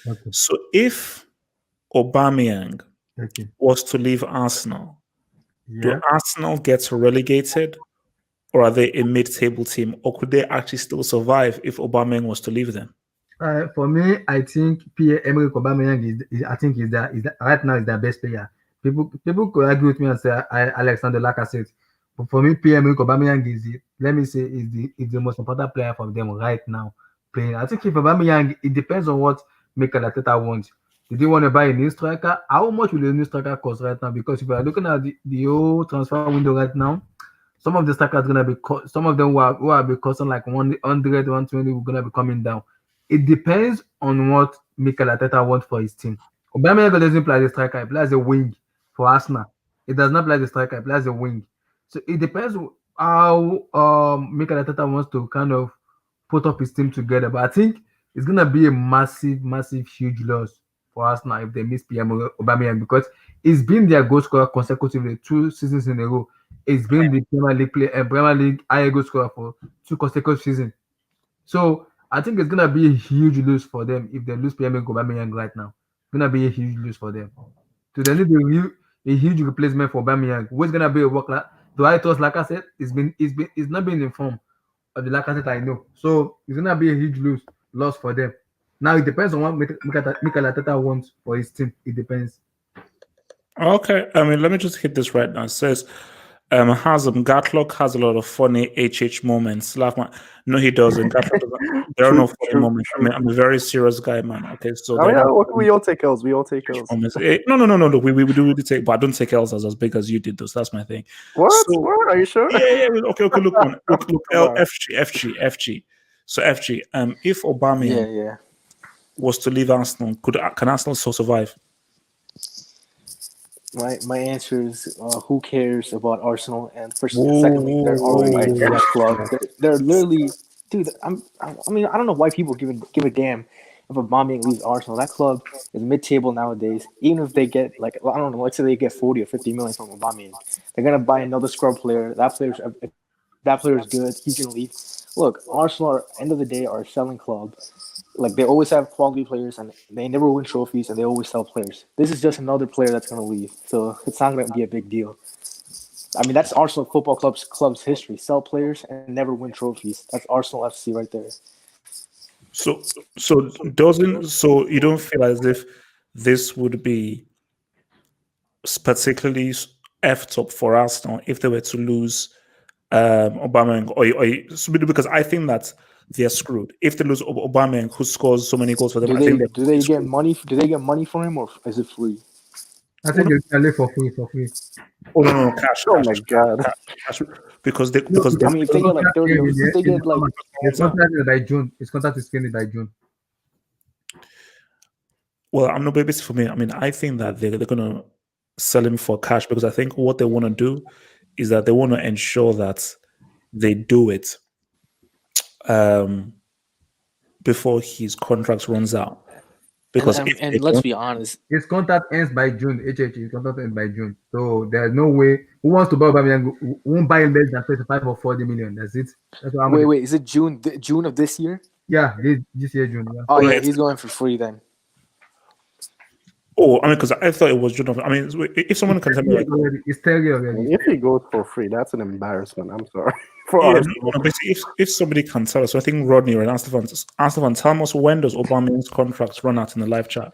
Okay. So if Aubameyang Okay. was to leave Arsenal, do Yeah. Arsenal get relegated, or are they a mid-table team, or could they actually still survive if Aubameyang was to leave them? For me, I think Pierre-Emerick Aubameyang is I think is right now is their best player. People could argue with me and say Alexander Lacazette, but for me, Pierre-Emerick Aubameyang let me say is the most important player for them right now playing. I think if Aubameyang, it depends on what Mikel Arteta wants. Did he want to buy a new striker? How much will a new striker cost right now? Because if you are looking at the whole transfer window right now, some of the strikers gonna be some of them who are be costing like 100, 120 will gonna be coming down. It depends on what Mikel Arteta wants for his team. Aubameyang doesn't play as a striker; he plays as a wing for Arsenal. It does not play as a striker; he plays as a wing. So it depends how Mikel Arteta wants to kind of put up his team together. But I think it's gonna be a massive, massive, huge loss for Arsenal if they miss PM Aubameyang because he's been their goal scorer consecutively 2 seasons in a row. He's been the Premier League high goal scorer for 2 consecutive seasons. So I think it's gonna be a huge lose for them if they lose PM Aubameyang right now. It's gonna be a huge lose for them. So they need a huge replacement for Aubameyang. Who's gonna be a worker? Do I trust like I said? It's not been informed of the Lacazette I know. So it's gonna be a huge loss for them. Now it depends on what Mikel Arteta wants for his team. It depends. Okay, I mean, let me just hit this right now. It says, Gatlock has a lot of funny HH moments. Laugh, man. No, he doesn't. Gatlock doesn't. There are no True, funny true, moments. I true. mean, I'm a very serious guy, man. Okay, so I there mean, are no we all take L's. We all take L's. moments. No. We do really take, but I don't take L's as big as you did. Those. That's my thing. What? So What? Are you sure? yeah. Okay. Look, man. Look. Come on. FG. So FG. If Aubameyang Yeah. was to leave Arsenal, can Arsenal still survive? My answer is who cares about Arsenal? And secondly, they're already a trash club. They're literally, dude. I mean, I don't know why people give a damn if Aubameyang leaves Arsenal. That club is mid-table nowadays. Even if they get like I don't know, let's say they get 40 or 50 million from Aubameyang, they're gonna buy another scrub player. That player is good. He's gonna leave. Look, Arsenal, at the end of the day, are a selling club. Like they always have quality players and they never win trophies and they always sell players. This is just another player that's going to leave, so it's not going to be a big deal. I mean, that's Arsenal Football Club's history: sell players and never win trophies. That's Arsenal FC right there. So you don't feel as if this would be particularly effed up for Arsenal if they were to lose Aubameyang, because I think that they're screwed if they lose Aubameyang, who scores so many goals for them. Do they get money? Do they get money for him, or is it free? I think it's gonna live for free. Oh no, cash. Oh my god! Cash, because I mean, if they get like 30, if they get like his contract is by June. His contract is finished by June. Well, I'm not basically for me. I mean, I think that they're gonna sell him for cash because I think what they want to do is that they want to ensure that they do it before his contract runs out. Because and let's be honest, his contract ends by June. His contract ends by June. So there's no way who wants to buy Aubameyang won't buy less than 35 or 40 million. That's it. That's what wait, is it June of this year? Yeah, this year June. Yeah. Oh yeah, he's going for free then. Oh, I mean, because I thought it was June. I mean, if someone can tell me, like, it's 30 already. If he goes for free, that's an embarrassment. I'm sorry. Basically, if somebody can tell us, so I think Rodney or Anstefan, tell us when does Aubameyang's contracts run out in the live chat?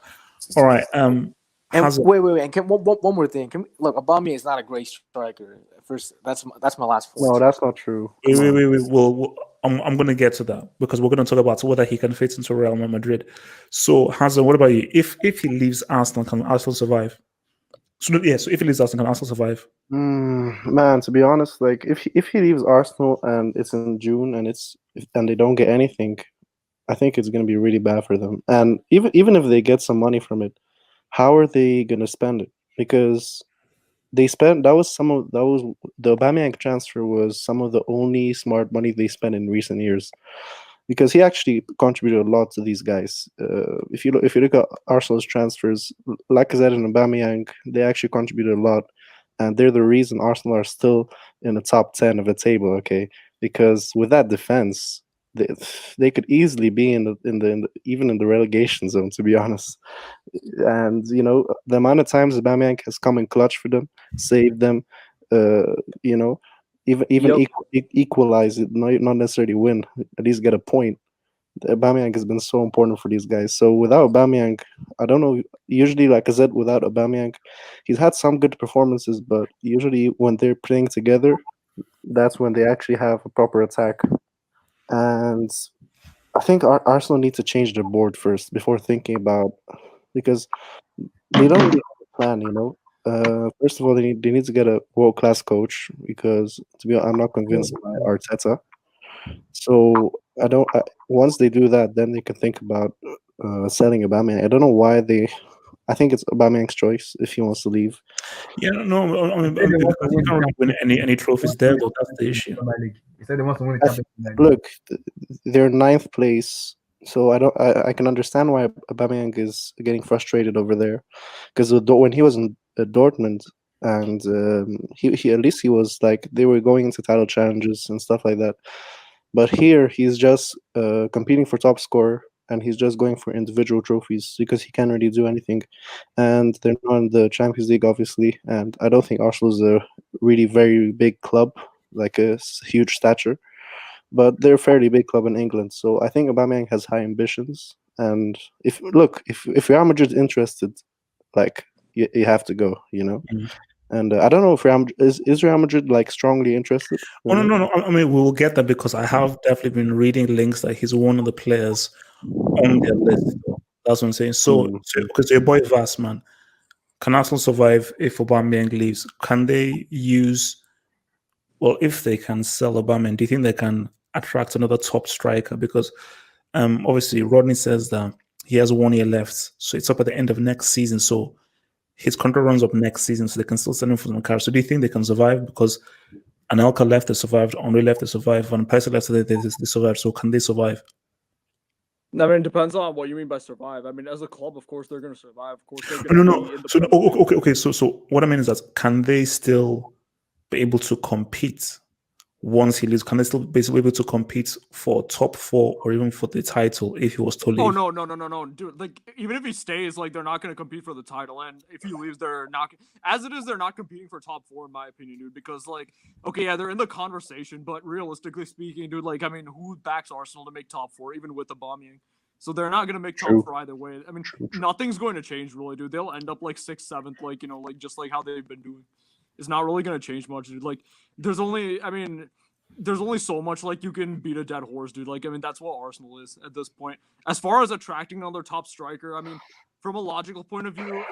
All right. And wait. And one more thing. Look, Aubameyang is not a great striker. First, that's my last point. No, that's not true. Wait. Well, I'm going to get to that because we're going to talk about whether he can fit into Real Madrid. So, Hazel, what about you? If he leaves Arsenal, can Arsenal survive? So if he leaves Arsenal, can Arsenal survive? Man, to be honest, like if he leaves Arsenal and it's in June and they don't get anything, I think it's going to be really bad for them. And even if they get some money from it, how are they going to spend it? Because the Aubameyang transfer was some of the only smart money they spent in recent years, because he actually contributed a lot to these guys. If you look at Arsenal's transfers, Lacazette and Aubameyang, they actually contributed a lot, and they're the reason Arsenal are still in the top 10 of the table. Okay, because with that defense, they could easily be in the even in the relegation zone, to be honest. And the amount of times Aubameyang has come in clutch for them, saved them, you know, even Yep. equalize it, not necessarily win, at least get a point. Aubameyang has been so important for these guys. So without Aubameyang, I don't know. Usually, like I said, without Aubameyang, he's had some good performances, but usually when they're playing together, that's when they actually have a proper attack. And I think Arsenal need to change their board first before thinking about, because they don't really have a plan. First of all, they need to get a world class coach, because I'm not convinced by Arteta. So I don't. Once they do that, then they can think about selling Aubameyang. I don't know why they. I think it's Aubameyang's choice if he wants to leave. Yeah, no, I mean, They want because to he win can't the really win any trophies there, though. That's the issue. Premier League. He said they want to win the I th- Champions League. Look, they're ninth place, so I don't. I can understand why Aubameyang is getting frustrated over there, because when he was in Dortmund, and he at least he was like, they were going into title challenges and stuff like that. But here he's just competing for top scorer, and he's just going for individual trophies because he can't really do anything. And they're not in the Champions League, obviously. And I don't think Arsenal is a really very big club, like a huge stature. But they're a fairly big club in England. So I think Aubameyang has high ambitions. And if Real Madrid's interested, like you have to go, Mm. And I don't know if is Real Madrid like strongly interested. Oh no! I mean, we will get that, because I have definitely been reading links that he's one of the players on their list. That's what I'm saying. So because your boy Vas, man, can Arsenal survive if Aubameyang leaves? Can they use? Well, if they can sell Aubameyang, do you think they can attract another top striker? Because obviously Rodney says that he has 1 year left, so it's up at the end of next season. So his contract runs up next season, so they can still send him for the car. So do you think they can survive? Because Anelka left, they survived. Henry left, they survived. Van Persie left, they survived. So can they survive? I mean, it depends on what you mean by survive. I mean, as a club, of course, they're going to survive. Of course, they're going to be in the So Premier League. okay. So what I mean is that, can they still be able to compete once he leaves? Can they still be able to compete for top 4 or even for the title if he was to leave? Oh no, dude! Like, even if he stays, like, they're not going to compete for the title, and if he leaves, they're not. As it is, they're not competing for top 4, in my opinion, dude. Because, like, okay, yeah, they're in the conversation, but realistically speaking, dude, like, I mean, who backs Arsenal to make top 4, even with Aubameyang? So they're not going to make top 4 either way. I mean, nothing's going to change, really, dude. They'll end up like 6th, 7th, like, like just like how they've been doing. It's not really going to change much, dude. Like, there's only so much, like, you can beat a dead horse, dude. Like, I mean, that's what Arsenal is at this point. As far as attracting another top striker, I mean, from a logical point of view,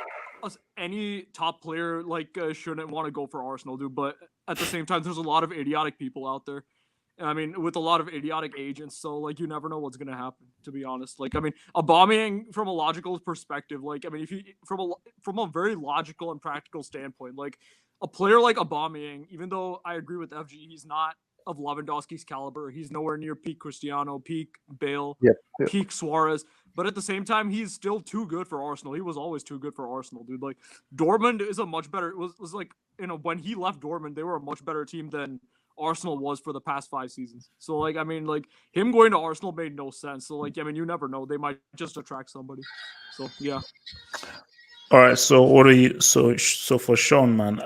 any top player, like, shouldn't want to go for Arsenal, dude. But at the same time, there's a lot of idiotic people out there. I mean, with a lot of idiotic agents, so, like, you never know what's gonna happen, to be honest. Like, I mean, Aubameyang, from a logical perspective, like, I mean, if you from a very logical and practical standpoint, like, a player like Aubameyang, even though I agree with FG, he's not of Lewandowski's caliber, he's nowhere near peak Cristiano, peak Bale, peak Suarez. But at the same time, he's still too good for Arsenal. He was always too good for Arsenal, dude. Like, Dortmund is a much better. Was like, when he left Dortmund, they were a much better team than Arsenal was for the past 5 seasons. So, like, I mean, like, him going to Arsenal made no sense. So, like, I mean, you never know. They might just attract somebody. So, yeah. All right. So what are you? So for Sean, man,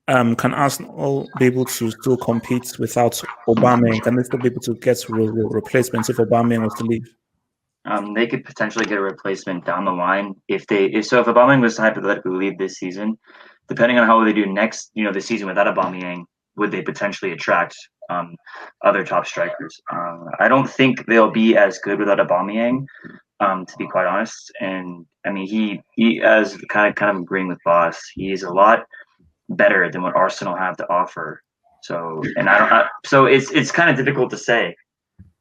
can Arsenal be able to still compete without Aubameyang? Can they still be able to get replacements if Aubameyang was to leave? They could potentially get a replacement down the line if Aubameyang was to hypothetically leave this season, depending on how they do next, the season without Aubameyang, would they potentially attract other top strikers? I don't think they'll be as good without Aubameyang, to be quite honest. And I mean, he as kind of agreeing with Boss, he's a lot better than what Arsenal have to offer. So, and so it's kind of difficult to say.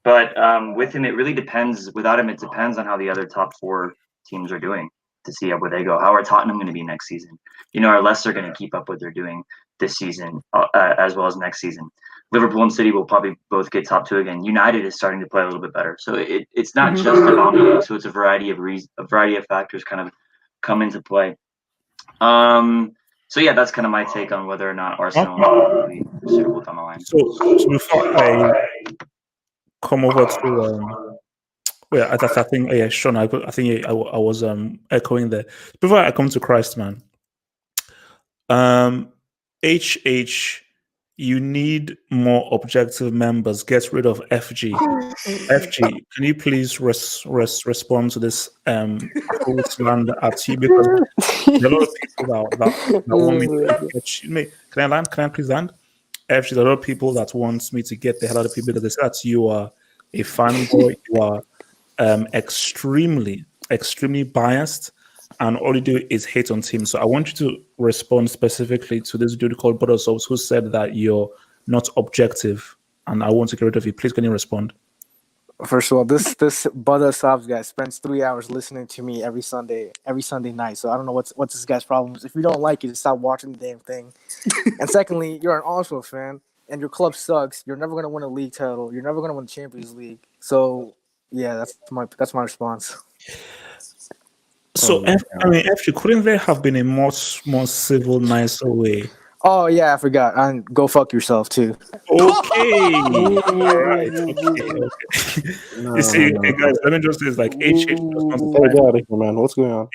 But with him, it really depends. Without him, it depends on how the other top 4 teams are doing to see where they go. How are Tottenham going to be next season? Are Leicester going to keep up what they're doing this season as well as next season? Liverpool and City will probably both get top 2 again. United is starting to play a little bit better. So it's not just Aubameyang. So it's a variety of factors kind of come into play. So yeah, that's kind of my take on whether or not Arsenal will be suitable down the line. So before come over to yeah, I think yeah, Sean, I think yeah, I was echoing there. Before I come to Christ, man. HH, you need more objective members. Get rid of FG. FG, can you please respond to this cruel slander at you? Because there are a lot of people that want me to get you. Can I land? Can I please land? FG, there are a lot of people that want me to get the hell out of people because they say that you are a fanboy, you are extremely biased, and all you do is hate on teams. So I want you to respond specifically to this dude called Butters who said that you're not objective, and I want to get rid of you. Please, can you respond? First of all, this Butter Sobs guy spends 3 hours listening to me every Sunday night. So I don't know what's this guy's problem. If you don't like it, stop watching the damn thing. And secondly, you're an Arsenal fan, and your club sucks. You're never gonna win a league title. You're never gonna win the Champions League. So yeah, that's my response. So, I mean, actually, couldn't there have been a much more civil, nicer way? Oh yeah, I forgot. And go fuck yourself too. Okay. All right. Okay. You see, hey guys, let me just say this: like HH does not Get out of here, man. What's going on?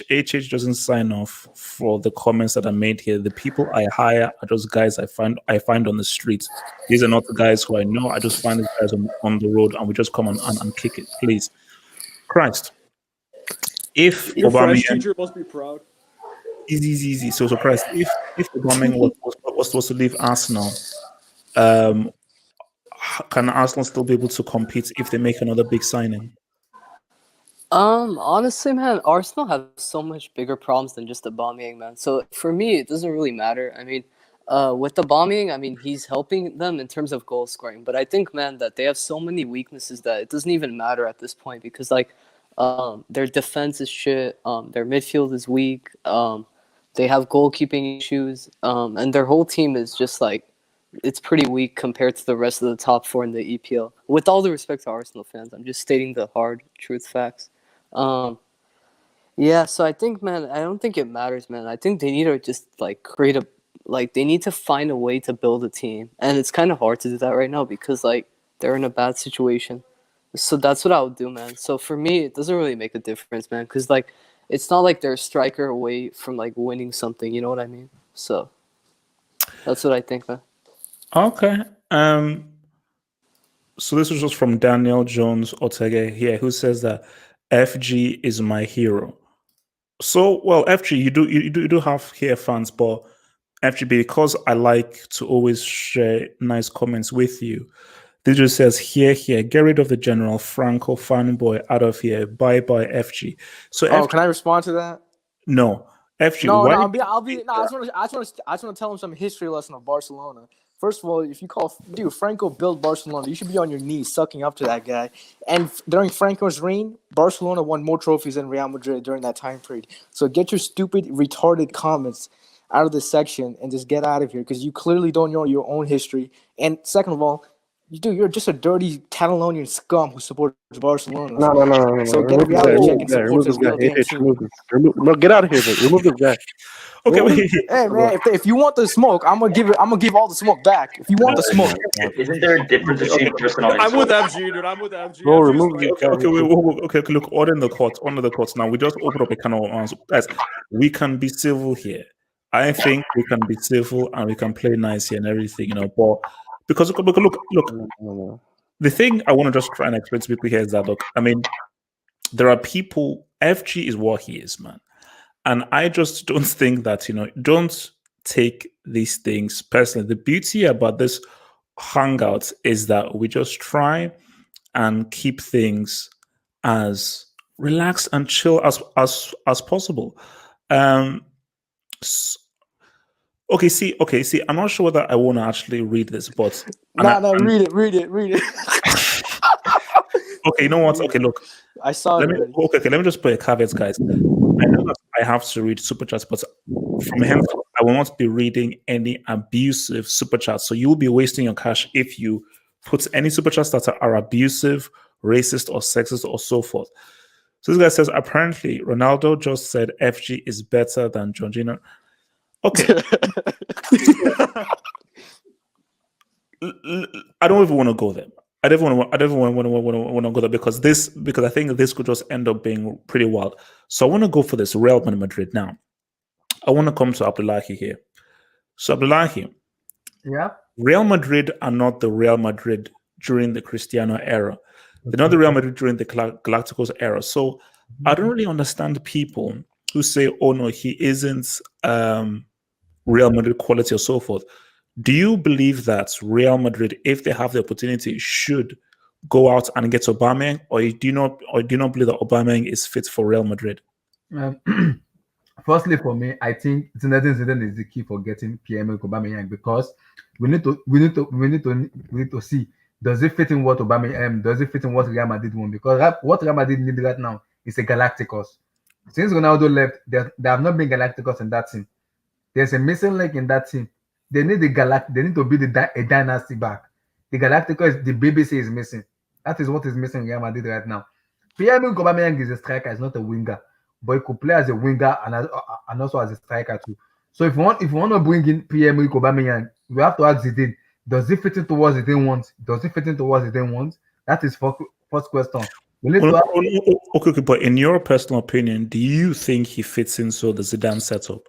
HH doesn't sign off for the comments that are made here. The people I hire are just guys I find on the street. These are not the guys who I know. I just find these guys on the road, and we just come on and kick it. Please, Christ. If Your French Aubameyang, teacher must be proud. easy. So Christ, if Aubameyang was supposed to leave Arsenal, can Arsenal still be able to compete if they make another big signing? Honestly, man, Arsenal have so much bigger problems than just Aubameyang, man. So for me, it doesn't really matter. I mean, with Aubameyang, I mean, he's helping them in terms of goal scoring. But I think, man, that they have so many weaknesses that it doesn't even matter at this point because, like, their defense is shit. Their midfield is weak. They have goalkeeping issues. And their whole team is just like, it's pretty weak compared to the rest of the top four in the EPL. With all the respect to Arsenal fans, I'm just stating the hard truth facts. Yeah, so I think, man, I don't think it matters, man. I think they need to just like they need to find a way to build a team. And it's kind of hard to do that right now because like they're in a bad situation. So that's what I would do, man. So for me, it doesn't really make a difference, man, because like it's not like they're a striker away from like winning something. You know what I mean? So that's what I think, man. Okay. So this was just from Daniel Jones Ortega here, who says that FG is my hero. So well, FG, you do have here fans, but FG, because I like to always share nice comments with you. This just says here, get rid of the General Franco fanboy out of here. Bye FG. So FG, can I respond to that? no. FG, No, why? I just want to tell him some history lesson of Barcelona. First of all, if you call Franco built Barcelona, you should be on your knees sucking up to that guy. And during Franco's reign, Barcelona won more trophies than Real Madrid during that time period. So get your stupid, retarded comments out of this section and just get out of here because you clearly don't know your own history. And second of all, you're just a dirty Catalonian scum who supports Barcelona. No. So get a reality check and support this real damn team. No, get out of here, man. Remove this guy. Okay, wait. Hey man, if you want the smoke, I'm gonna give all the smoke back. If you want the smoke, Isn't there a difference between personal? I'm with FG, dude. I'm with FG. Bro, FG 's remove right. Okay. Look, order the courts. Now we just open up a can of worms. Guys, we can be civil here. I think we can be civil and we can play nice here and everything, you know. But because look. No. The thing I want to just try and explain to people here is that look, I mean, there are people. FG is what he is, man, and I just don't think that don't take these things personally. The beauty about this hangout is that we just try and keep things as relaxed and chill as possible. Okay, see. I'm not sure whether I want to actually read this, but read it. Okay, you know what? Okay, look. I saw it. Let me just put a caveat, guys. I know that I have to read super chats, but from henceforth, I will not be reading any abusive super chats. So you'll be wasting your cash if you put any super chats that are abusive, racist, or sexist, or so forth. So this guy says, apparently, Ronaldo just said FG is better than Jorginho. Okay. I don't even want to go there. I don't want to go there because I think this could just end up being pretty wild. So I want to go for this Real Madrid now. I want to come to Abdullahi here. So Abdullahi, Yeah. Real Madrid are not the Real Madrid during the Cristiano era. They're not the Real Madrid during the Galacticos era. So I don't really understand people who say, "Oh no, he isn't Real Madrid quality" or so forth. Do you believe that Real Madrid, if they have the opportunity, should go out and get Aubameyang, or do you not believe that Aubameyang is fit for Real Madrid? Firstly, for me, I think Zinedine Zidane is the key for getting Pierre-Emerick Aubameyang, because we need to see, does it fit in what Aubameyang, does it fit in what Real Madrid want? Because what Real Madrid need right now is a Galacticos. Since Ronaldo left, there have not been Galacticos in that team. There's a missing link in that team. They need They need to build a dynasty back. The Galacticos, the BBC is missing. That is what is missing in Real Madrid right now. Pierre-Emerick Aubameyang is a striker, he's not a winger, but he could play as a winger and also as a striker too. So if you want to bring in Pierre-Emerick Aubameyang, we have to ask Zidane, does he fit into what Zidane wants? Does he fit into what Zidane wants? That is first question. Okay, but in your personal opinion, do you think he fits into the Zidane setup?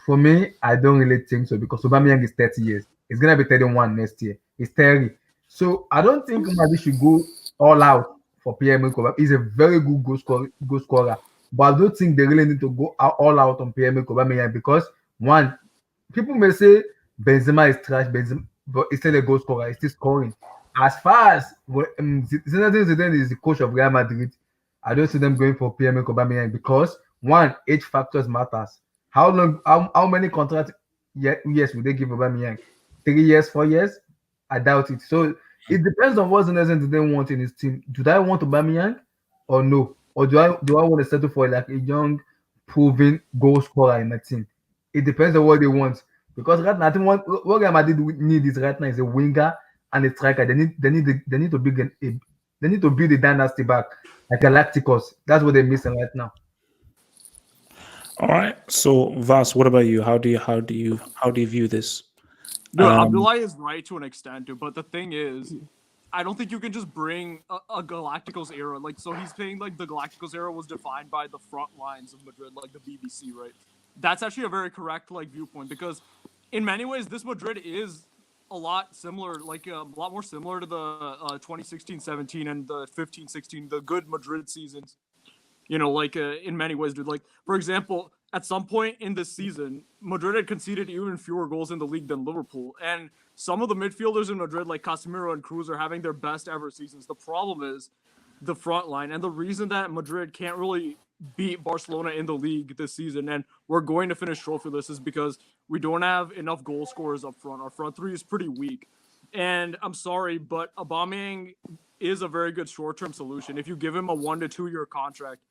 For me, I don't really think so, because Aubameyang is 30 years. He's gonna be 31 next year. He's 30. So I don't think Madrid should go all out for Pierre-Emerick Aubameyang. He's a very good goal scorer. But I don't think they really need to go all out on Pierre-Emerick Aubameyang, because one, people may say Benzema is trash, but he's still a goal scorer. He's still scoring. As far as Zinedine Zidane is the coach of Real Madrid, I don't see them going for Pierre-Emerick Aubameyang, because one, age factors matters. How many contract years will they give Aubameyang? 3 years, 4 years? I doubt it. So it depends on what Zinedine Zidane want in his team. Do I want Aubameyang or no? Or do I want to settle for like a young, proven goal scorer in my team? It depends on what they want. Because right now, I think what Real Madrid need is right now is a winger and a striker. They need to build a dynasty back, like Galacticos. That's what they're missing right now. All right. So Vas, what about you? How do you view this? No, Abdullah is right to an extent, but the thing is, I don't think you can just bring a Galacticos era. Like, so he's saying like the Galacticos era was defined by the front lines of Madrid, like the BBC, right? That's actually a very correct like viewpoint, because in many ways this Madrid is a lot similar, like a lot more similar to the 2016-17 and the 15-16, the good Madrid seasons. You know, like in many ways, dude. Like, for example, at some point in this season, Madrid had conceded even fewer goals in the league than Liverpool. And some of the midfielders in Madrid, like Casemiro and Cruz, are having their best ever seasons. The problem is the front line. And the reason that Madrid can't really beat Barcelona in the league this season, and we're going to finish trophyless, is because we don't have enough goal scorers up front. Our front three is pretty weak. And I'm sorry, but Aubameyang is a very good short-term solution. If you give him a 1 to 2 year contract,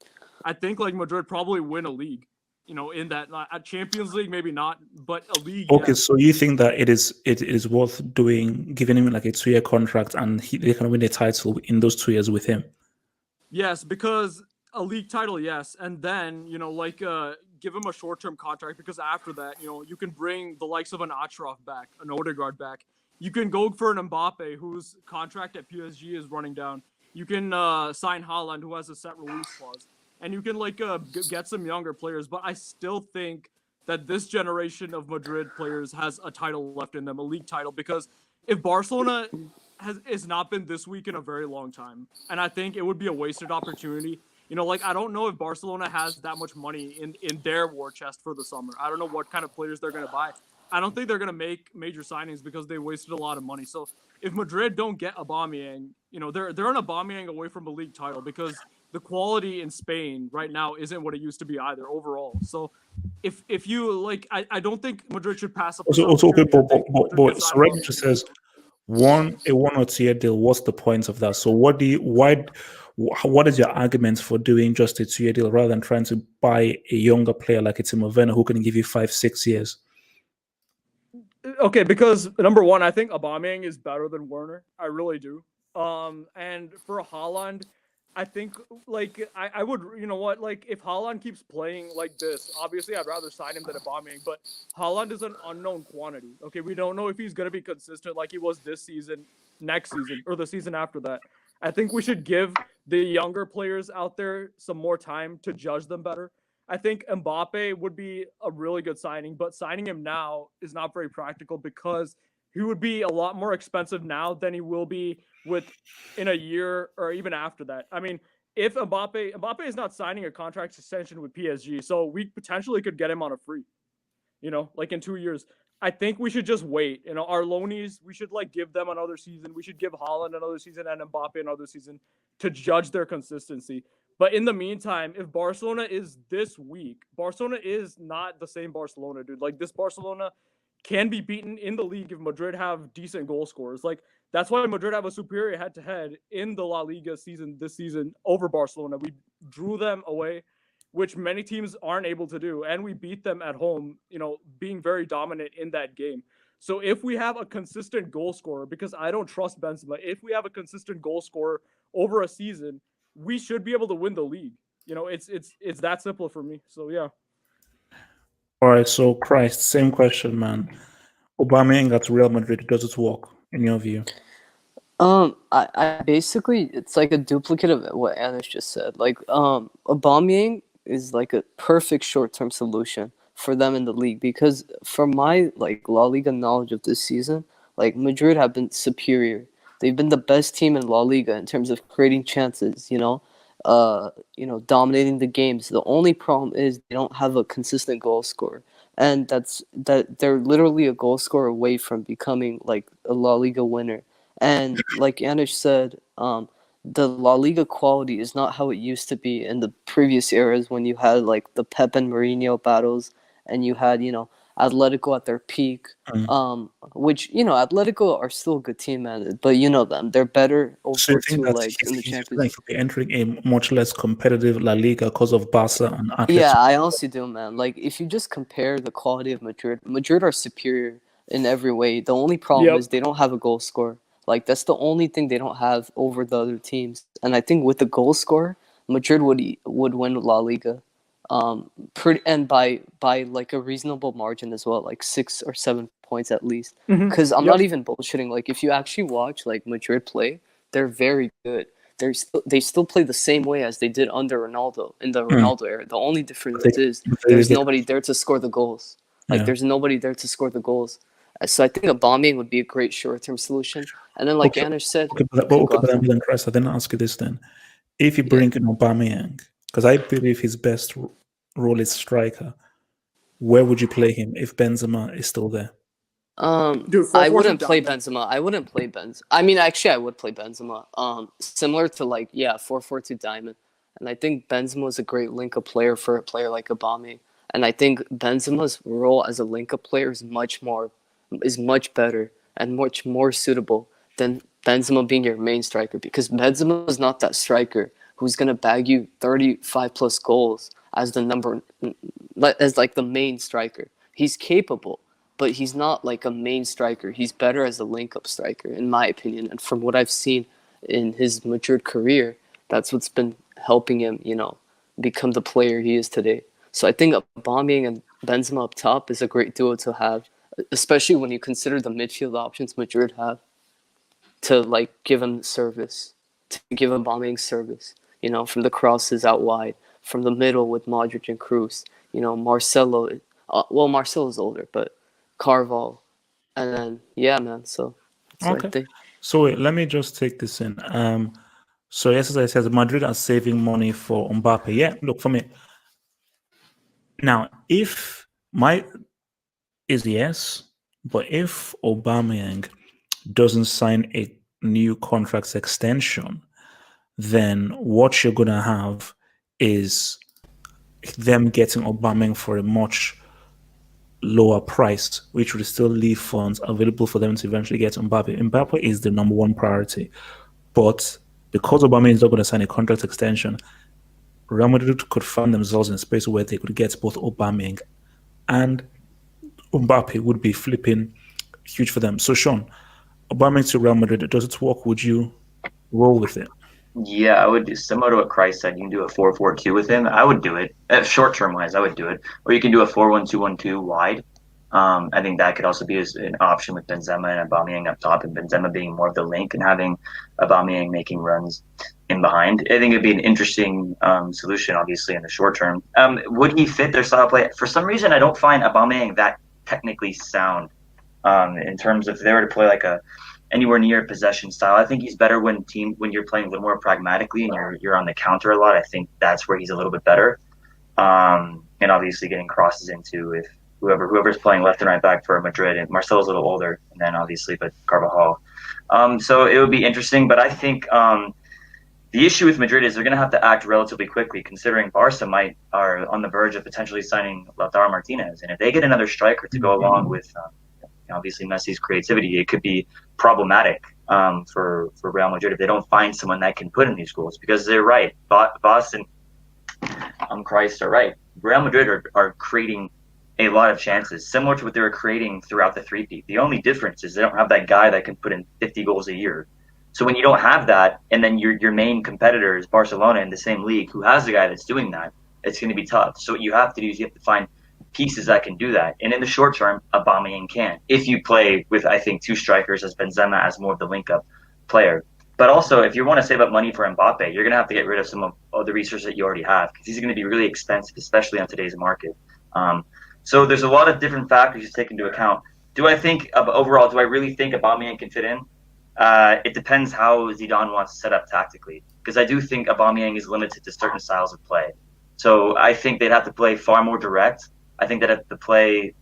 I think like Madrid probably win a league. You know, in that at Champions League maybe not, but a league. Okay, yeah. so you think that it is worth giving him like a 2 year contract, and they can win a title in those 2 years with him? Yes, because a league title, yes, and then like give him a short-term contract, because after that, you can bring the likes of an Achraf back, an Odegaard back. You can go for an Mbappe whose contract at PSG is running down. You can sign Haaland, who has a set release clause, and you can like get some younger players. But I still think that this generation of Madrid players has a title left in them, a league title, because if Barcelona has not been this weak in a very long time, and I think it would be a wasted opportunity. Like I don't know if Barcelona has that much money in their war chest for the summer. I don't know what kind of players they're going to buy. I don't think they're going to make major signings because they wasted a lot of money. So if Madrid don't get Aubameyang, they're an Aubameyang away from a league title, because the quality in Spain right now isn't what it used to be either overall. So if you like, I don't think Madrid should pass up. Also, okay, but Sorek just says a 1 or 2 year deal. What's the point of that? So what is your argument for doing just a 2 year deal rather than trying to buy a younger player like a Timo Werner who can give you 5-6 years? Okay, because number one, I think Aubameyang is better than Werner. I really do. And for Haaland, I think like I would, you know what, like if Haaland keeps playing like this, obviously I'd rather sign him than Aubameyang, but Haaland is an unknown quantity. Okay, we don't know if he's gonna be consistent like he was this season, next season, or the season after that. I think we should give the younger players out there some more time to judge them better. I think Mbappe would be a really good signing, but signing him now is not very practical because he would be a lot more expensive now than he will be with in a year or even after that. I mean, if Mbappe is not signing a contract extension with PSG, so we potentially could get him on a free, like in 2 years. I think we should just wait. Our loanies, we should like give them another season. We should give Haaland another season and Mbappe another season to judge their consistency. But in the meantime, if Barcelona is this weak, Barcelona is not the same Barcelona, dude. Like this Barcelona can be beaten in the league if Madrid have decent goal scorers. Like that's why Madrid have a superior head-to-head in the La Liga this season over Barcelona. We drew them away, which many teams aren't able to do, and we beat them at home, being very dominant in that game. So if we have a consistent goal scorer, because I don't trust Benzema, if we have a consistent goal scorer over a season, we should be able to win the league. It's that simple for me. So yeah. All right, so Christ, same question, man. Aubameyang at Real Madrid, does it work in your view? I basically, it's like a duplicate of what Anish just said. Like, Aubameyang is like a perfect short-term solution for them in the league because from my like La Liga knowledge of this season, like Madrid have been superior. They've been the best team in La Liga in terms of creating chances, dominating the games. The only problem is they don't have a consistent goal scorer. And that they're literally a goal scorer away from becoming like a La Liga winner. And like Anish said, the La Liga quality is not how it used to be in the previous eras when you had like the Pep and Mourinho battles and you had, Atletico at their peak. Which, Atletico are still a good team, man, but you know them. They're better So you over think to that like in the he's Champions like League. entering a much less competitive La Liga because of Barca and Atletico? Yeah, I honestly do, man. Like, if you just compare the quality of Madrid are superior in every way. The only problem Yep. is they don't have a goal scorer. Like, that's the only thing they don't have over the other teams. And I think with the goal scorer, Madrid would win La Liga, by like a reasonable margin as well, like 6 or 7 points at least. Because I'm not even bullshitting. Like, if you actually watch like Madrid play, they're very good. They still play the same way as they did under Ronaldo in the Ronaldo era. The only difference is there's nobody there to score the goals. Like there's nobody there to score the goals. So I think Aubameyang would be a great short-term solution. And then, like Anish said, but then Christ, I didn't ask you this then. If you bring in Aubameyang, because I believe his best role is striker, where would you play him if Benzema is still there? Dude, I wouldn't play Benzema. I mean, actually, I would play Benzema. Similar to 4-4-2 diamond. And I think Benzema is a great link-up player for a player like Aubameyang. And I think Benzema's role as a link-up player is much better and much more suitable than Benzema being your main striker, because Benzema is not that striker who's gonna bag you 35 plus goals as the main striker. He's capable, but he's not like a main striker. He's better as a link-up striker, in my opinion. And from what I've seen in his Madrid career, that's what's been helping him, become the player he is today. So I think Aubameyang and Benzema up top is a great duo to have, especially when you consider the midfield options Madrid have to give him service, to give Aubameyang service. From the crosses out wide, from the middle with Modric and Kroos. Marcelo. Marcelo's older, but Carval, and then man. So that's what I think. So wait, let me just take this in. So yesterday it says Madrid are saving money for Mbappe. Yeah, look for me. Now, if yes, but if Aubameyang doesn't sign a new contract extension, then what you're gonna have is them getting Aubameyang for a much lower price, which would still leave funds available for them to eventually get Mbappe. Mbappe is the number one priority, but because Aubameyang is not going to sign a contract extension, Real Madrid could find themselves in a space where they could get both Aubameyang and Mbappe would be flipping huge for them. So Sean, Aubameyang to Real Madrid, does it work? Would you roll with it? Yeah, I would do similar to what Christ said. You can do a 4-4-2 with him. I would do it. Short term wise, I would do it. Or you can do a 4-1-2-1-2 wide. I think that could also be an option with Benzema and Aubameyang up top, and Benzema being more of the link and having Aubameyang making runs in behind. I think it'd be an interesting solution, obviously, in the short term. Would he fit their style of play? For some reason, I don't find Aubameyang that technically sound in terms of if they were to play like a anywhere near possession style. I think he's better when you're playing a little more pragmatically and you're on the counter a lot. I think that's where he's a little bit better. And obviously getting crosses into if whoever's playing left and right back for Madrid, and Marcelo's a little older, and then obviously but Carvajal. So it would be interesting, but I think the issue with Madrid is they're going to have to act relatively quickly, considering Barca are on the verge of potentially signing Lautaro Martinez, and if they get another striker to go along with obviously Messi's creativity, it could be problematic for Real Madrid if they don't find someone that can put in these goals, because they're right. Boston, Christ are right. Real Madrid are creating a lot of chances, similar to what they were creating throughout the three-peat. The only difference is they don't have that guy that can put in 50 goals a year. So when you don't have that, and then your main competitor is Barcelona in the same league, who has a guy that's doing that, it's going to be tough. So what you have to do is you have to find pieces that can do that. And in the short term, Aubameyang can. If you play with, I think, two strikers as Benzema as more of the link-up player. But also, if you want to save up money for Mbappe, you're going to have to get rid of some of the resources that you already have, because he's going to be really expensive, especially on today's market. So there's a lot of different factors to take into account. Do I really think Aubameyang can fit in? It depends how Zidane wants to set up tactically, because I do think Aubameyang is limited to certain styles of play. So I think they'd have to play far more direct. I think they'd have to play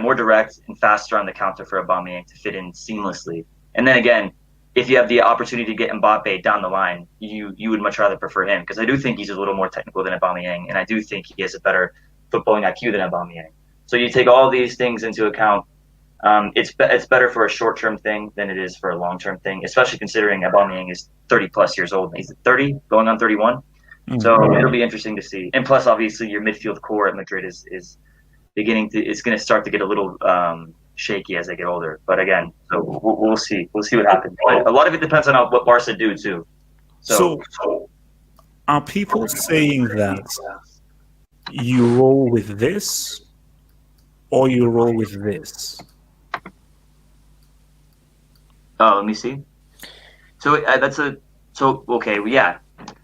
more direct and faster on the counter for Aubameyang to fit in seamlessly. And then again, if you have the opportunity to get Mbappe down the line, you would much rather prefer him, because I do think he's a little more technical than Aubameyang, and I do think he has a better footballing IQ than Aubameyang. So you take all these things into account. It's better for a short-term thing than it is for a long-term thing, especially considering Aubameyang is 30-plus years old. He's 30, going on 31. Mm-hmm. So it'll be interesting to see. And plus, obviously, your midfield core at Madrid is going to start to get a little shaky as they get older. But again, so we'll see. We'll see what happens. But a lot of it depends on what Barca do, too. So are people saying that you roll with this or you roll with this? Oh, let me see. So yeah.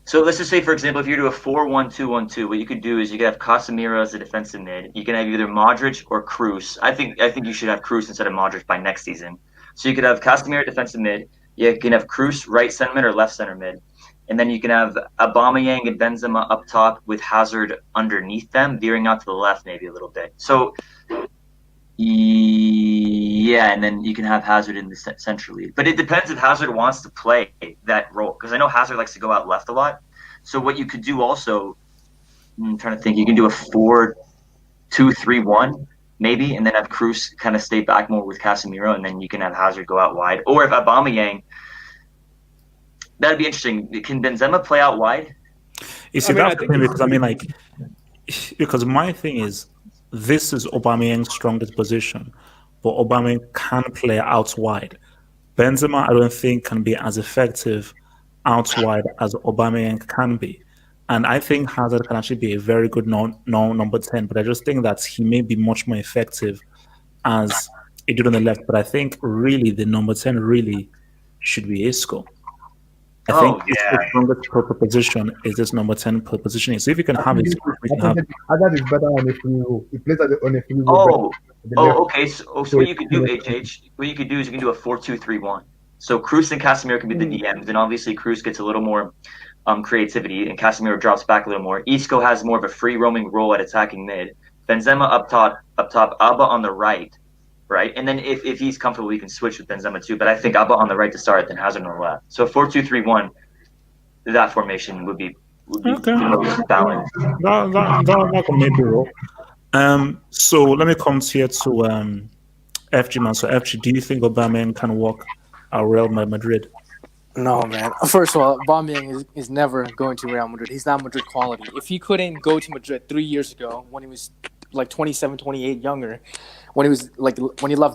So let's just say, for example, if you do a 4-1-2-1-2, what you could do is you could have Casemiro as a defensive mid. You can have either Modric or Kroos. I think you should have Kroos instead of Modric by next season. So you could have Casemiro defensive mid. You can have Kroos right center mid or left center mid. And then you can have Aubameyang and Benzema up top with Hazard underneath them, veering out to the left maybe a little bit. So yeah, and then you can have Hazard in the centrally. But it depends if Hazard wants to play that role, because I know Hazard likes to go out left a lot. So what you could do also, I'm trying to think, you can do a 4-2-3-1 maybe, and then have Kroos kind of stay back more with Casemiro, and then you can have Hazard go out wide. Or if Aubameyang, that'd be interesting. Can Benzema play out wide? You see, that's the thing, because because my thing is, this is Aubameyang's strongest position, but Aubameyang can play out wide. Benzema, I don't think, can be as effective out wide as Aubameyang can be. And I think Hazard can actually be a very good number 10, but I just think that he may be much more effective as a dude on the left. But I think really the number 10 really should be Isco. I think the strongest position is this number 10 positioning. So if you can have it, Hazard is better on a free role. He plays on a free role. Okay. So what you could do, what you could do is you can do a 4-2-3-1. So Kroos and Casemiro can be the DMs, and obviously Kroos gets a little more creativity, and Casemiro drops back a little more. Isco has more of a free roaming role at attacking mid. Benzema up top, Alba on the right, and then if he's comfortable, he can switch with Benzema too. But I think Alba on the right to start, then Hazard on the left. So 4-2-3-1, that formation would be okay. Balanced. That can maybe roll. So let me come here to FG man. So FG, do you think Aubameyang can walk at Real Madrid? No, man. First of all, Aubameyang is never going to Real Madrid. He's not Madrid quality. If he couldn't go to Madrid 3 years ago when he was like 27, 28, younger, when he left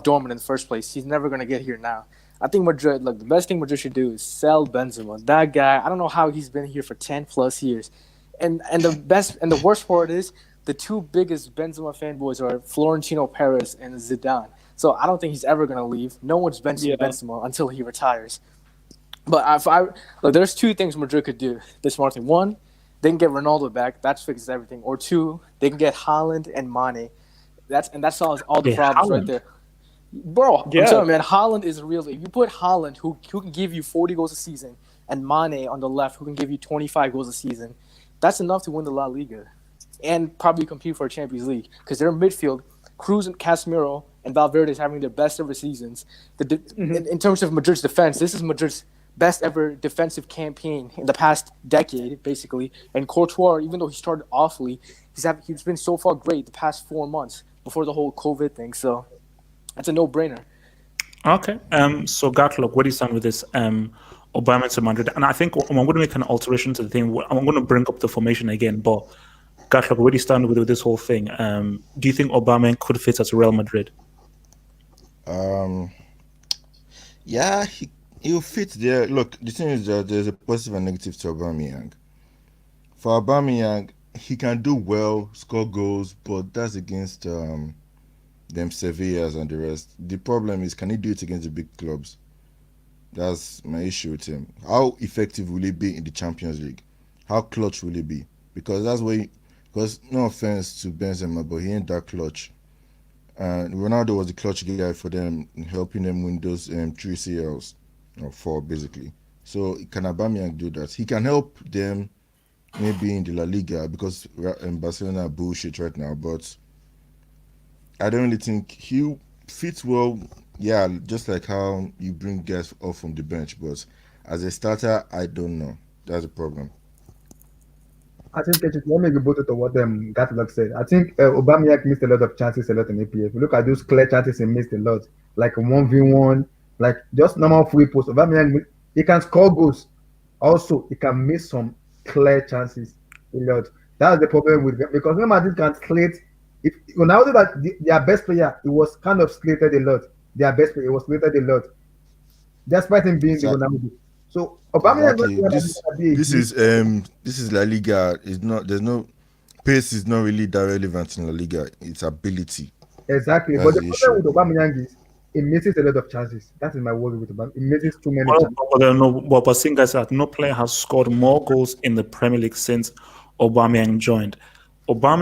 Dortmund in the first place, he's never going to get here now. I think Madrid, look, the best thing Madrid should do is sell Benzema. That guy, I don't know how he's been here for 10 plus years. And the worst part is the two biggest Benzema fanboys are Florentino Perez and Zidane. So I don't think he's ever gonna leave. No one's benching Benzema until he retires. But look, there's two things Madrid could do. The smart thing: one, they can get Ronaldo back. That fixes everything. Or two, they can get Haaland and Mane. That solves all the problems right there. Bro, I'm telling you, man, Haaland is real. If you put Haaland, who can give you 40 goals a season, and Mane on the left, who can give you 25 goals a season, that's enough to win the La Liga and probably compete for a Champions League because their midfield, Cruz and Casemiro and Valverde is having their best ever seasons. In terms of Madrid's defense, this is Madrid's best ever defensive campaign in the past decade, basically. And Courtois, even though he started awfully, he's been so far great the past 4 months before the whole COVID thing. So that's a no-brainer. Okay. So Gatlock, where do you stand with this? Aubameyang to Madrid, and I think I'm going to make an alteration to the thing. I'm going to bring up the formation again, but Gatlock, where do you stand with this whole thing? Do you think Aubameyang could fit at Real Madrid? Yeah, he'll fit there. Look, the thing is that there's a positive and negative to Aubameyang. For Aubameyang, he can do well, score goals, but that's against them Sevillas and the rest. The problem is, can he do it against the big clubs? That's my issue with him. How effective will he be in the Champions League? How clutch will he be? Because that's where because no offense to Benzema, but he ain't that clutch. And Ronaldo was the clutch guy for them, helping them win those 3 CLs, or 4 basically. So can Aubameyang do that? He can help them maybe in the La Liga because Barcelona are bullshit right now, but I don't really think he fits well. Yeah, just like how you bring guys off from the bench, but as a starter, I don't know. That's a problem. I think let me rebut to what Gatlock said. I think Aubameyang missed a lot of chances a lot in APF. If you look at those clear chances he missed a lot, like 1v1, like just normal free posts. Aubameyang, he can score goals. Also, he can miss some clear chances a lot. That's the problem with because Real Madrid can slate. If Ronaldo that their best player, it was kind of slated a lot. Their best player was slated a lot, despite him being Ronaldo. So Aubameyang this is La Liga. There's no pace is not really that relevant in La Liga. It's ability. Exactly. That's But the problem with Aubameyang is he misses a lot of chances. That is my worry with Aubameyang. He misses too many chances. But seeing guys that no player has scored more goals in the Premier League since Aubameyang joined. Who are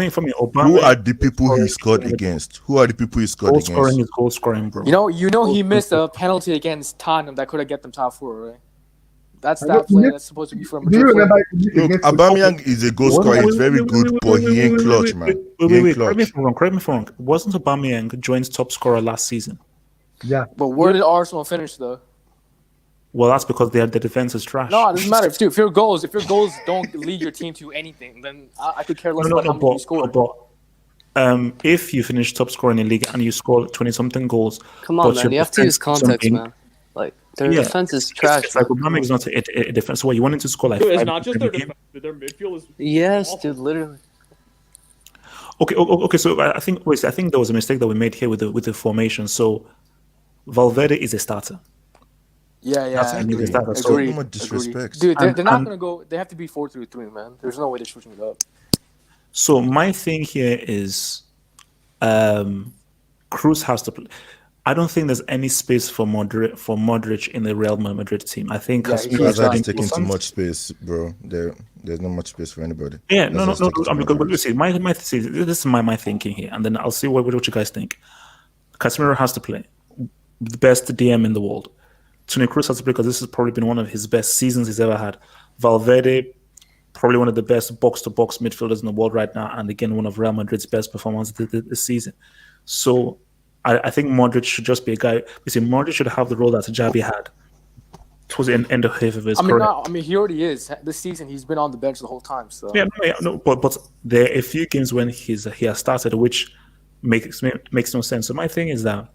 the people he scored against? Who are the people he scored against? Goal scoring, bro. You know he missed a penalty against Tottenham that could have get them top 4, right? That's that play that's supposed to be from. Do you remember? Look, Aubameyang is a goal scorer. He's very good, but he ain't clutch, man. Wait. Correct me if I'm wrong. Wasn't Aubameyang joined top scorer last season? Yeah. But where did Arsenal finish though? Well, that's because the defense is trash. No, it doesn't matter. If your goals don't lead your team to anything, then I could care less about how many you score. But if you finish top scorer in the league and you score 20-something goals, come on, man, you have to use context, man. Like their defense is trash. It's like Aubameyang is not a defense. What you wanted to score like? It's not just their defense; their midfield is. Yes, dude, literally. Okay. So I think there was a mistake that we made here with the formation. So Valverde is a starter. Yeah. So much disrespect. Dude, they're not gonna go. They have to be 4-3-3, man. There's no way they're switching it up. So my thing here is, Cruz has to play. I don't think there's any space for Modric in the Real Madrid team. I think Hazard is taking too much space, bro. There's not much space for anybody. Yeah, no. This is my thinking here, and then I'll see what you guys think. Casemiro has to play, the best DM in the world. Toni Kroos has to play because this has probably been one of his best seasons he's ever had. Valverde, probably one of the best box-to-box midfielders in the world right now, and again, one of Real Madrid's best performances this season. So I think Modric should just be a guy. Modric should have the role that Xavi had towards the end of his career. He already is. This season, he's been on the bench the whole time. So but there are a few games when he has started, which makes no sense. So my thing is that,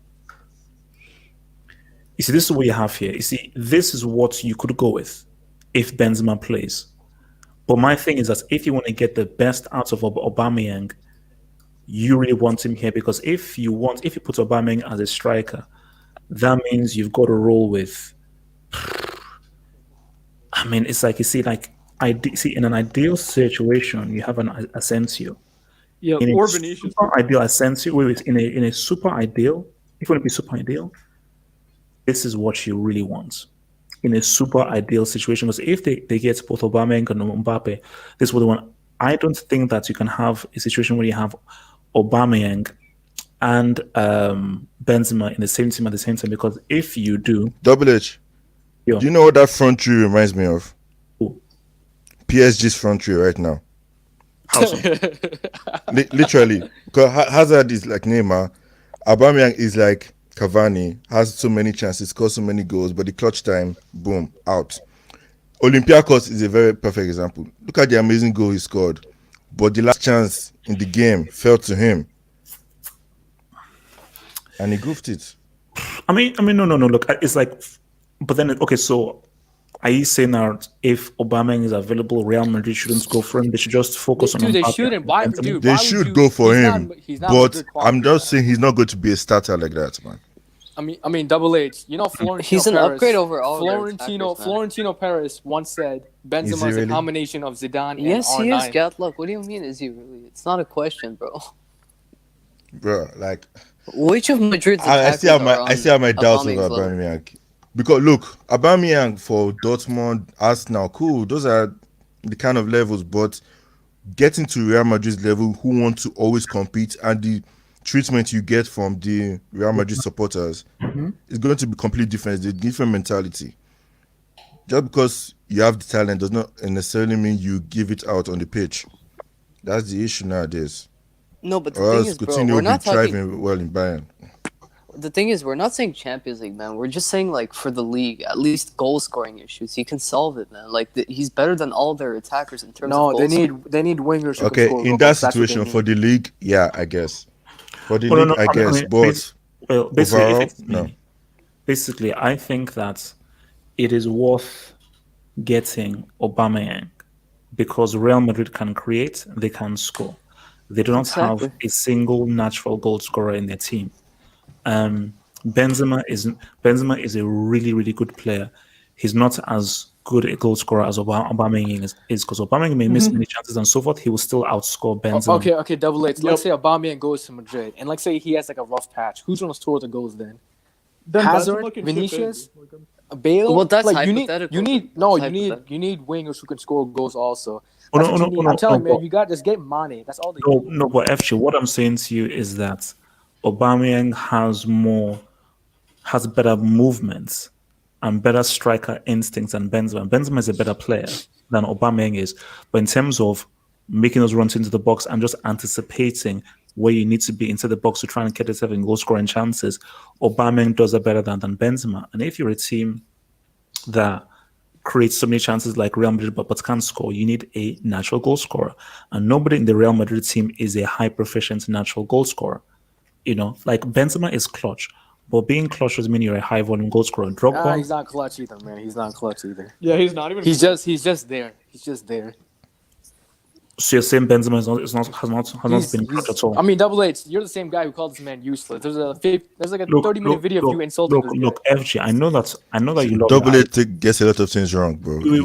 you see, this is what you have here. You see, this is what you could go with if Benzema plays. But my thing is that if you want to get the best out of Aubameyang, you really want him here, because if you put Aubameyang as a striker, that means you've got to roll with. I mean, it's like you see, like see, in an ideal situation, you have an Asensio. Yeah, In a or Vinicius. super ideal Asensio, wait, in a super ideal, if you want to be super ideal, this is what you really want. In a super ideal situation, because if they get both Aubameyang and Mbappe, this is what they want. I don't think that you can have a situation where you have Aubameyang and Benzema in the same team at the same time, because if you do, Double H. Yo. Do you know what that front three reminds me of? Who? PSG's front three right now. How so? Literally, because Hazard is like Neymar, Aubameyang is like Cavani, has so many chances, scores so many goals, but the clutch time, boom, out. Olympiacos is a very perfect example. Look at the amazing goal he scored, but the last chance in the game fell to him, and he goofed it. I mean, no. Look, it's like, but then okay. So, are you saying that if Aubameyang is available, Real Madrid shouldn't go for him? They should just focus on. Dude, they Mbappe shouldn't. and Why, Benzema? dude? They why would should you- go for he's him, He's not but a good quality I'm just guy. saying he's not going to be a starter like that, man. I mean, Double H. You know, Florentino He's an Perez, upgrade over all their Florentino attackers, man. Florentino Perez once said Is Benzema he is a really? combination of Zidane and Yes, he is, R9. Gatluck. What do you mean? Is he really? It's not a question, bro. Bro, like Which of Madrid's I attackers still have are I still have my on doubts over Aubameyang's level? Aubameyang. Because look, Aubameyang for Dortmund, Arsenal, cool. Those are the kind of levels, but getting to Real Madrid's level, who want to always compete, and the treatment you get from the Real Madrid supporters is going to be completely different. It's a different mentality. Just because you have the talent does not necessarily mean you give it out on the pitch. That's the issue nowadays. No, but the Or thing else is, bro, Coutinho we're will be not talking. thriving well in Bayern. The thing is, we're not saying Champions League, man. We're just saying, like, for the league, at least goal scoring issues, he can solve it, man. Like, he's better than all their attackers in terms No, of they goal need wingers who Okay, can score in goals. that That's what they situation for need. the league, yeah, I guess. For the Well, league, no, I guess, but basically, overall, if it's me, no. basically, I think that it is worth getting Aubameyang because Real Madrid can create, they can score. They do not have Exactly. a single natural goal scorer in their team. Benzema is a really, really good player. He's not as good a goal scorer as Aubameyang is because Aubameyang may miss many chances and so forth. He will still outscore Benzema. Okay, Double H. Let's say Aubameyang goes to Madrid, and let's say he has like a rough patch. Who's gonna score the goals then? Then Hazard, Benzema can chip in. Vinicius, Bale. Well, that's like you hypothetical. need That's hypothetical. you need wingers who can score goals also. Oh, That's no, what no, you need. no, I'm telling no, you, man, but- you got just get Mane. That's all they No, need. no, but actually, what I'm saying to you is that Aubameyang has better movements and better striker instincts than Benzema. Benzema is a better player than Aubameyang is, but in terms of making those runs into the box and just anticipating where you need to be into the box to try and get yourself in goal scoring chances, Aubameyang does it better than Benzema. And if you're a team that creates so many chances like Real Madrid but can't score, you need a natural goal scorer. And nobody in the Real Madrid team is a high proficient natural goal scorer. You know, like Benzema is clutch, but being clutch doesn't mean you're a high volume goal scorer. Drogba, He's not clutch either, man. He's not clutch either. Yeah, he's not even. He's just there. He's just there. so you're saying Benzema has not been clutch at all. I mean, Double H, you're the same guy who called this man useless. There's like a 30-minute video of you insulting this guy. Look, FG, I know that you love Double A gets a lot of things wrong, bro.